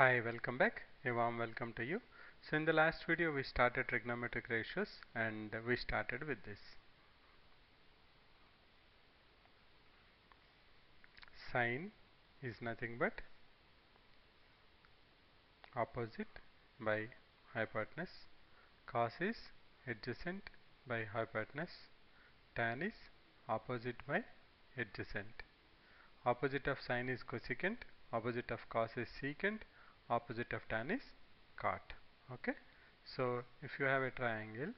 Hi, welcome back. A warm welcome to you. So in the last video we started trigonometric ratios and we started with this. Sine is nothing but opposite by hypotenuse. Cos is adjacent by hypotenuse. Tan is opposite by adjacent. Opposite of sine is cosecant. Opposite of cos is secant. Opposite of tan is cot. Okay. So if you have a triangle,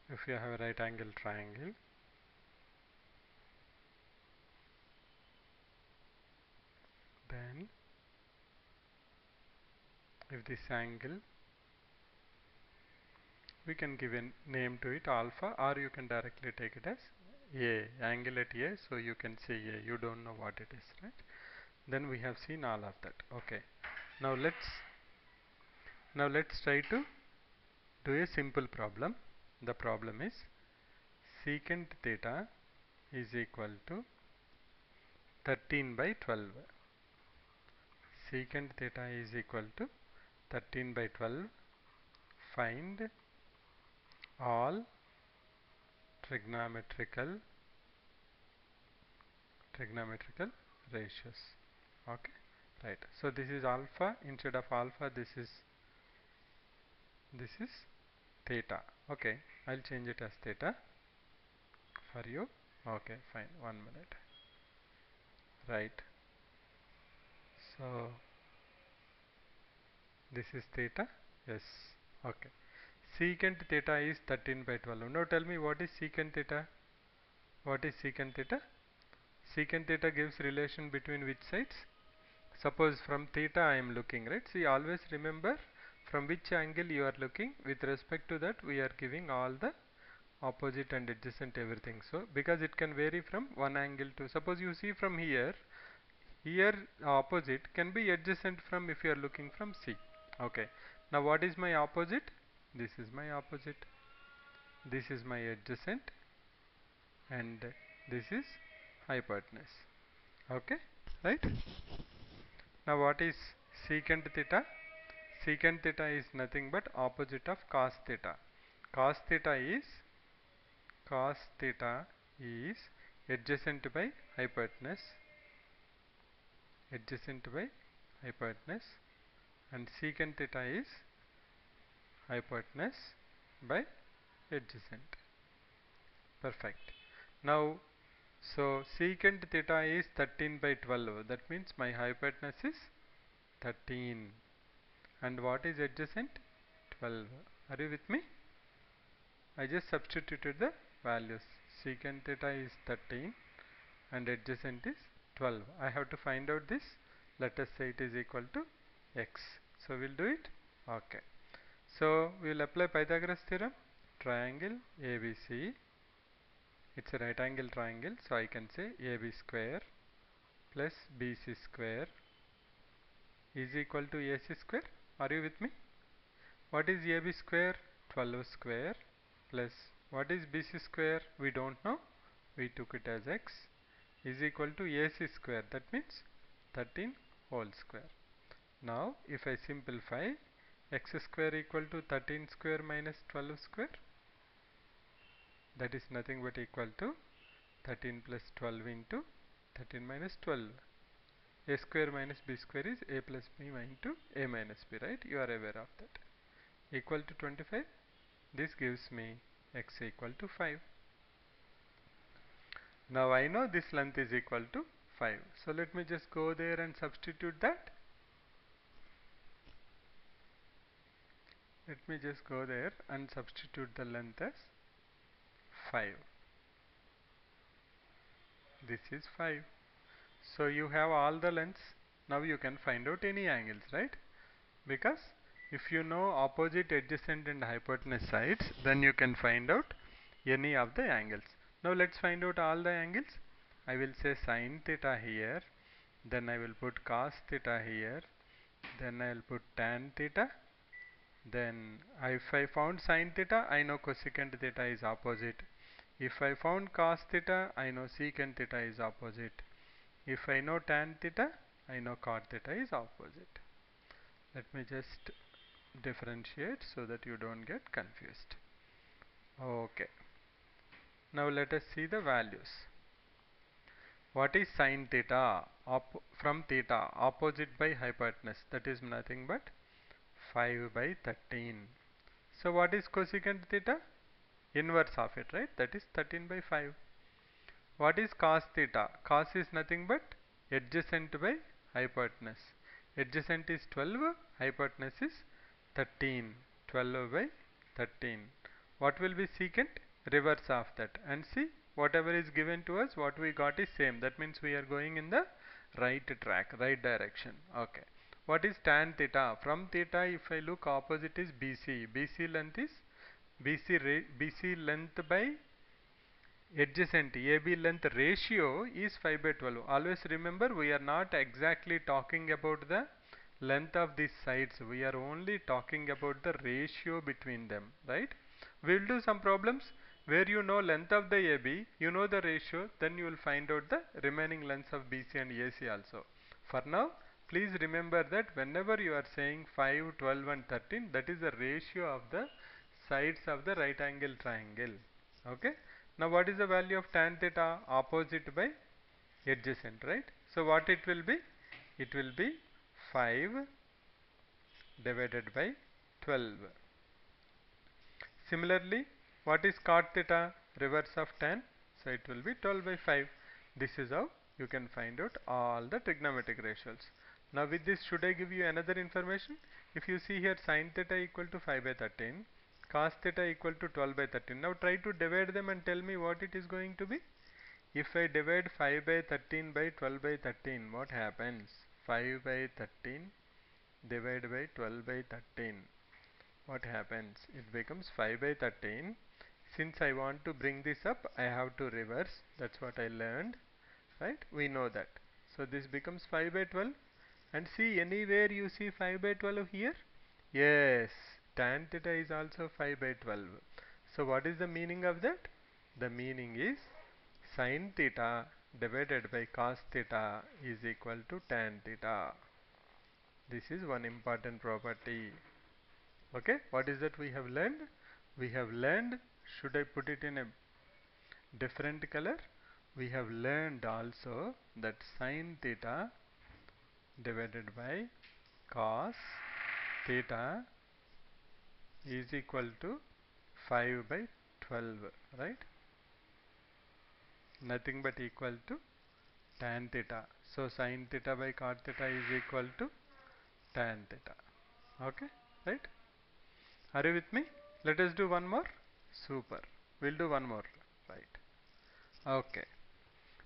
if you have a right angle triangle, then if this angle, we can give a name to it alpha, or you can directly take it as A, angle at A, so you can say A, you don't know what it is, right? Then we have seen all of that. Okay. Now let's try to do a simple problem. The problem is secant theta is equal to 13 by 12. Secant theta is equal to 13 by 12. Find all trigonometrical ratios. Okay, right. So this is alpha. Instead of alpha, this is theta. Okay, I'll change it as theta for you. Okay, fine. 1 minute. Right. So this is theta. Yes. Okay. Secant theta is 13 by 12. Now tell me, what is secant theta? What is secant theta? Secant theta gives relation between which sides? Suppose from theta I am looking, right? See, always remember from which angle you are looking. With respect to that, we are giving all the opposite and adjacent everything. So because it can vary from one angle to, suppose you see from here opposite can be adjacent from if you are looking from C. Okay. Now what is my opposite? This is my opposite. This is my adjacent, and this is hypotenuse. Okay, right? Now what is secant theta? Secant theta is nothing but opposite of cos theta. Cos theta is cos theta is adjacent by hypotenuse, adjacent by hypotenuse, and secant theta is hypotenuse by adjacent. Perfect. Now, so secant theta is 13 by 12. That means my hypotenuse is 13. And what is adjacent? 12. Are you with me? I just substituted the values. Secant theta is 13 and adjacent is 12. I have to find out this. Let us say it is equal to x. So we'll do it. Okay. So we will apply Pythagoras theorem. Triangle ABC. It's a right angle triangle. So I can say AB square plus BC square is equal to AC square. Are you with me? What is AB square? 12 square plus what is BC square? We don't know. We took it as x is equal to AC square. That means 13 whole square. Now if I simplify, x square equal to 13 square minus 12 square, that is nothing but equal to 13 plus 12 into 13 minus 12. A square minus b square is a plus b into a minus b, right? You are aware of that. Equal to 25. This gives me x equal to 5. Now I know this length is equal to 5. So let me just go there and substitute that. Let me just go there and substitute the length as 5. This is 5. So you have all the lengths. Now you can find out any angles, right? Because if you know opposite, adjacent and hypotenuse sides, then you can find out any of the angles. Now let's find out all the angles. I will say sine theta here, then I will put cos theta here, then I will put tan theta. Then if I found sine theta, I know cosecant theta is opposite. If I found cos theta, I know secant theta is opposite. If I know tan theta, I know cot theta is opposite. Let me just differentiate so that you don't get confused. Okay. Now let us see the values. What is sin theta? From theta, opposite by hypotenuse, that is nothing but 5 by 13. So what is cosecant theta? Inverse of it, right? That is 13 by 5. What is cos theta? Cos is nothing but adjacent by hypotenuse. Adjacent is 12, hypotenuse is 13. 12 by 13. What will be secant? Reverse of that. And see, whatever is given to us, what we got is same. That means we are going in the right track, right direction. Okay. What is tan theta? From theta, if I look, opposite is BC. BC length is BC length by adjacent AB length ratio is 5 by 12. Always remember, we are not exactly talking about the length of these sides. We are only talking about the ratio between them, right? We will do some problems where you know length of the AB, you know the ratio, then you will find out the remaining lengths of BC and AC also. For now, please remember that whenever you are saying 5, 12 and 13, that is the ratio of the sides of the right angle triangle. Okay. Now what is the value of tan theta? Opposite by adjacent, right? So what it will be? It will be 5 divided by 12. Similarly, what is cot theta? Reverse of tan. So it will be 12 by 5. This is how you can find out all the trigonometric ratios. Now with this, should I give you another information? If you see here, sin theta equal to 5 by 13, cos theta equal to 12 by 13. Now try to divide them and tell me what it is going to be. If I divide 5 by 13 by 12 by 13, what happens? 5 by 13 divided by 12 by 13. What happens? It becomes 5 by 13. Since I want to bring this up, I have to reverse. That's what I learned, right? We know that. So this becomes 5 by 12. And see, anywhere you see 5 by 12 here? Yes, tan theta is also 5 by 12. So what is the meaning of that? The meaning is sin theta divided by cos theta is equal to tan theta. This is one important property. Okay, what is that we have learned? We have learned, should I put it in a different color? We have learned also that sin theta divided by cos theta is equal to 5 by 12, right? Nothing but equal to tan theta. So sin theta by cot theta is equal to tan theta. Okay, right? Are you with me? Let us do one more. Super. We'll do one more. Right. Okay.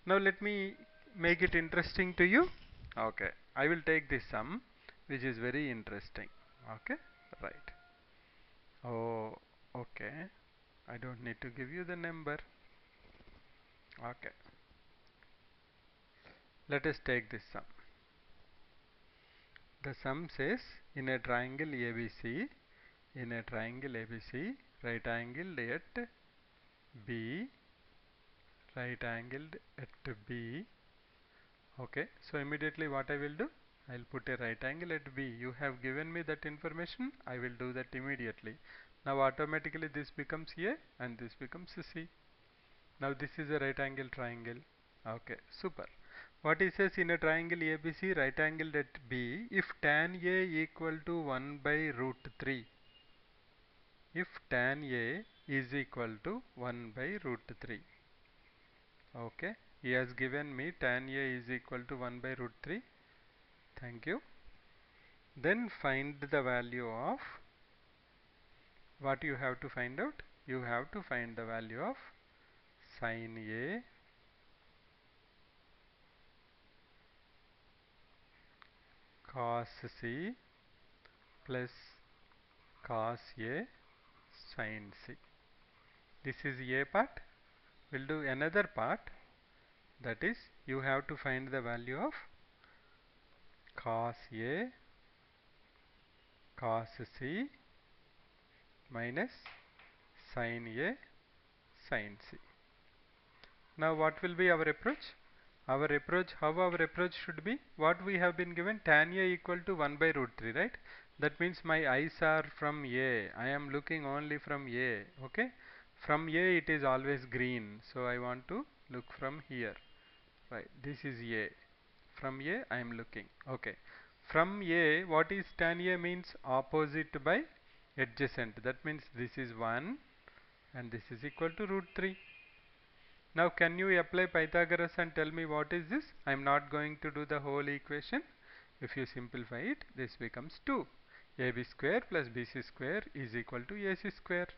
Now let me make it interesting to you. Okay. I will take this sum, which is very interesting. Okay. Right. Oh, okay. I don't need to give you the number. Okay. Let us take this sum. The sum says in a triangle ABC, right angled at B, right angled at B. Okay, so immediately what I will do? I'll put a right angle at B. You have given me that information. I will do that immediately. Now automatically this becomes A and this becomes C. Now this is a right angle triangle. Okay, super. What it says in a triangle ABC, right angled at B, if tan A equal to 1 by root 3. If tan A is equal to 1 by root 3. Okay, he has given me tan A is equal to 1 by root 3. Thank you. Then find the value of, what you have to find out? You have to find the value of sin A cos C plus cos A sin C. This is A part. We'll do another part, that is you have to find the value of cos A cos C minus sin A sin C. Now what will be our approach? How our approach should be? What we have been given, tan A equal to 1 by root 3, right? That means my eyes are from A. I am looking only from A. Okay? From A it is always green. So I want to look from here. Right? This is A. From A I am looking. Okay. From A, what is tan A means? Opposite by adjacent. That means this is 1 and this is equal to root 3. Now can you apply Pythagoras and tell me what is this? I am not going to do the whole equation. If you simplify it, this becomes 2. AB square plus BC square is equal to AC square.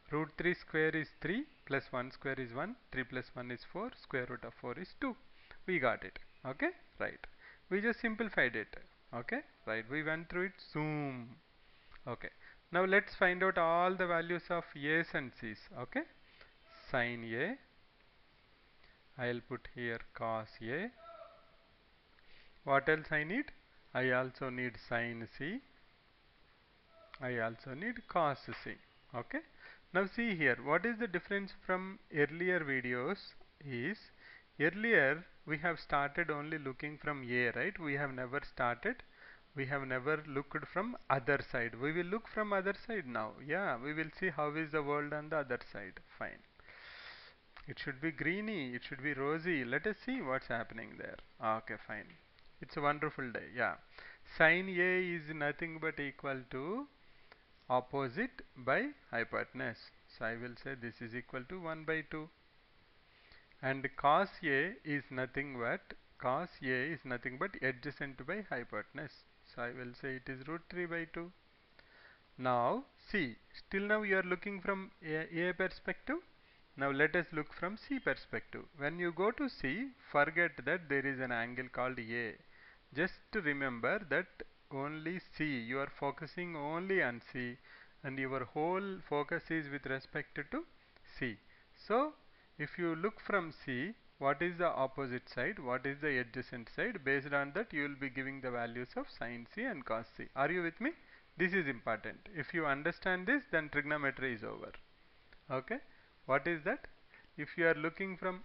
Root 3 square is 3 plus 1 square is 1. 3 plus 1 is 4. Square root of 4 is 2. We got it. Okay? Right. We just simplified it. Okay? Right. We went through it. Zoom. Okay. Now let's find out all the values of A's and C's. Okay? Sin A. I'll put here cos A. What else I need? I also need sin C. I also need cos C. Okay. Now see here, what is the difference from earlier videos is, earlier we have started only looking from A, right? We have never looked from other side. We will look from other side now. Yeah, we will see how is the world on the other side. Fine. It should be greeny, it should be rosy. Let us see what's happening there. Okay, fine. It's a wonderful day. Yeah. Sin A is nothing but equal to opposite by hypotenuse. So I will say this is equal to 1 by 2. And cos A is nothing but adjacent by hypotenuse. So I will say it is root 3 by 2. Now see, still now you are looking from A perspective. Now let us look from C perspective. When you go to C, forget that there is an angle called A. Just remember that only C, you are focusing only on C and your whole focus is with respect to C. So if you look from C, what is the opposite side, what is the adjacent side? Based on that you will be giving the values of sin C and cos C. Are you with me? This is important. If you understand this, then trigonometry is over. Okay? What is that? If you are looking from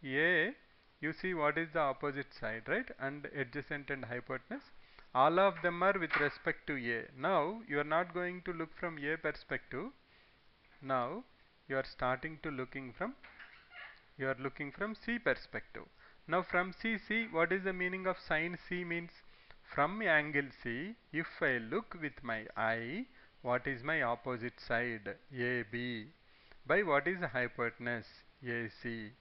A, you see what is the opposite side, right? And adjacent and hypotenuse. All of them are with respect to A. Now, you are not going to look from A perspective. Now, you are starting to looking from C perspective. Now from C, see what is the meaning of sin C means? From angle C, if I look with my eye, what is my opposite side? AB. By what is the hypotenuse? AC.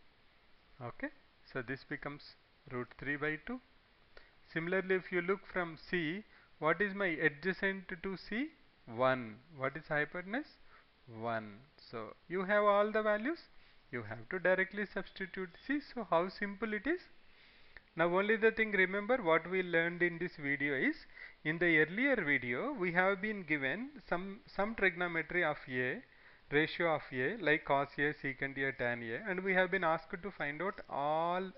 Okay. So this becomes root 3 by 2. Similarly, if you look from C, what is my adjacent to C? 1. What is hypotenuse? 1. So you have all the values. You have to directly substitute. See, so how simple it is. Now only the thing, remember what we learned in this video is, in the earlier video we have been given some trigonometry of A, ratio of A, like cos A, secant A, tan A, and we have been asked to find out all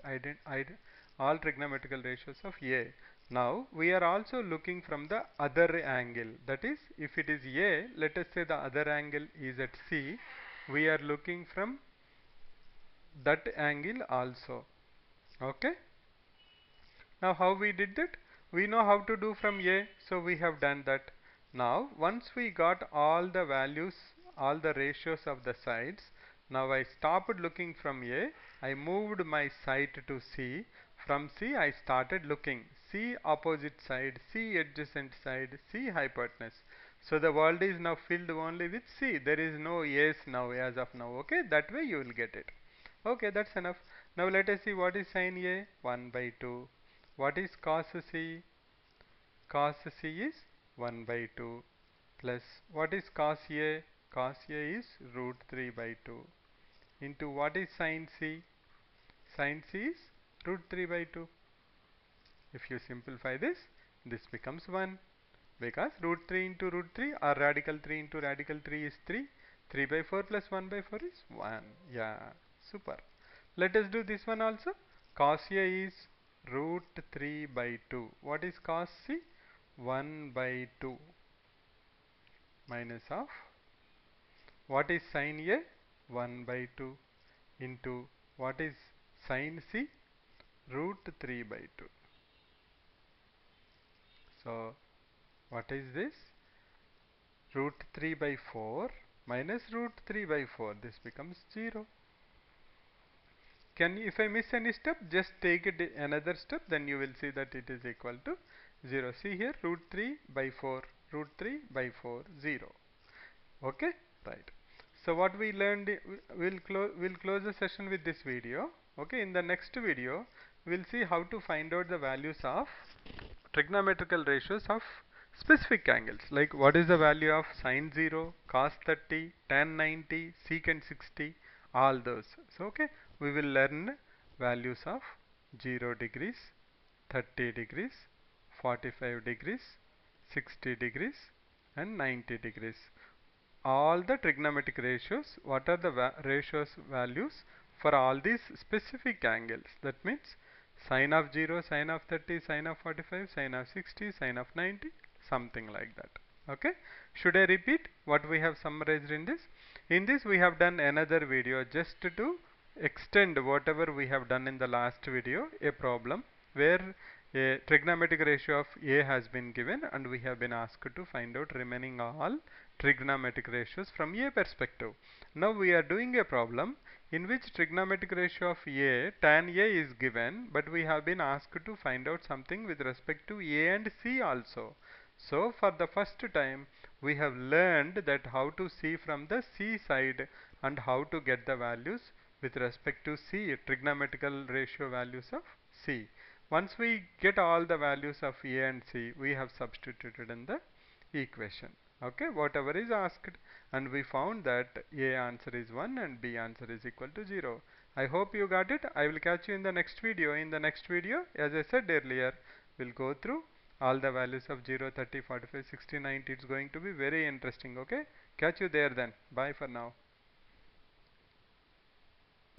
trigonometrical ratios of A. Now we are also looking from the other angle, that is, if it is A, let us say the other angle is at C, we are looking from that angle also. Okay. Now how we did that? We know how to do from A, so we have done that. Now once we got all the values, all the ratios of the sides, now I stopped looking from A, I moved my sight to C. From C I started looking C opposite side, C adjacent side, C hypotenuse. So the world is now filled only with C. There is no A's now as of now. Okay, that way you will get it. Okay, that's enough. Now let us see what is sin A, 1 by 2. What is cos C? Cos C is 1 by 2 plus what is cos A? Cos A is root 3 by 2 into what is sin C? Sin C is root 3 by 2. If you simplify this, this becomes 1 because root 3 into root 3 or radical 3 into radical 3 is 3. 3 by 4 plus 1 by 4 is 1. Yeah, super. Let us do this one also. Cos A is root 3 by 2. What is cos C? 1 by 2 minus of what is sin A? 1 by 2 into what is sin C root 3 by 2. So what is this? Root 3 by 4 minus root 3 by 4. This becomes 0. If I miss any step, just take it another step, then you will see that it is equal to 0. See here, root 3 by 4, root 3 by 4, 0. Okay, right. So what we learned, we'll close the session with this video. Okay, in the next video, we'll see how to find out the values of trigonometrical ratios of specific angles, like what is the value of sine 0, cos 30, tan 90, secant 60, all those. So okay, we will learn values of 0 degrees, 30 degrees, 45 degrees, 60 degrees and 90 degrees. All the trigonometric ratios, what are the ratios values for all these specific angles. That means sine of 0, sine of 30, sine of 45, sine of 60, sine of 90, something like that. Okay. Should I repeat what we have summarized in this? In this we have done another video just to extend whatever we have done in the last video, a problem where a trigonometric ratio of A has been given and we have been asked to find out remaining all trigonometric ratios from A perspective. Now we are doing a problem in which trigonometric ratio of A, tan A is given, but we have been asked to find out something with respect to A and C also. So for the first time we have learned that how to see from the C side and how to get the values with respect to C, trigonometrical ratio values of C. Once we get all the values of A and C, we have substituted in the equation. Okay, whatever is asked, and we found that A answer is 1 and B answer is equal to 0. I hope you got it. I will catch you in the next video. In the next video, as I said earlier, we'll go through all the values of 0, 30, 45, 60, 90. It's going to be very interesting. Okay, catch you there then. Bye for now.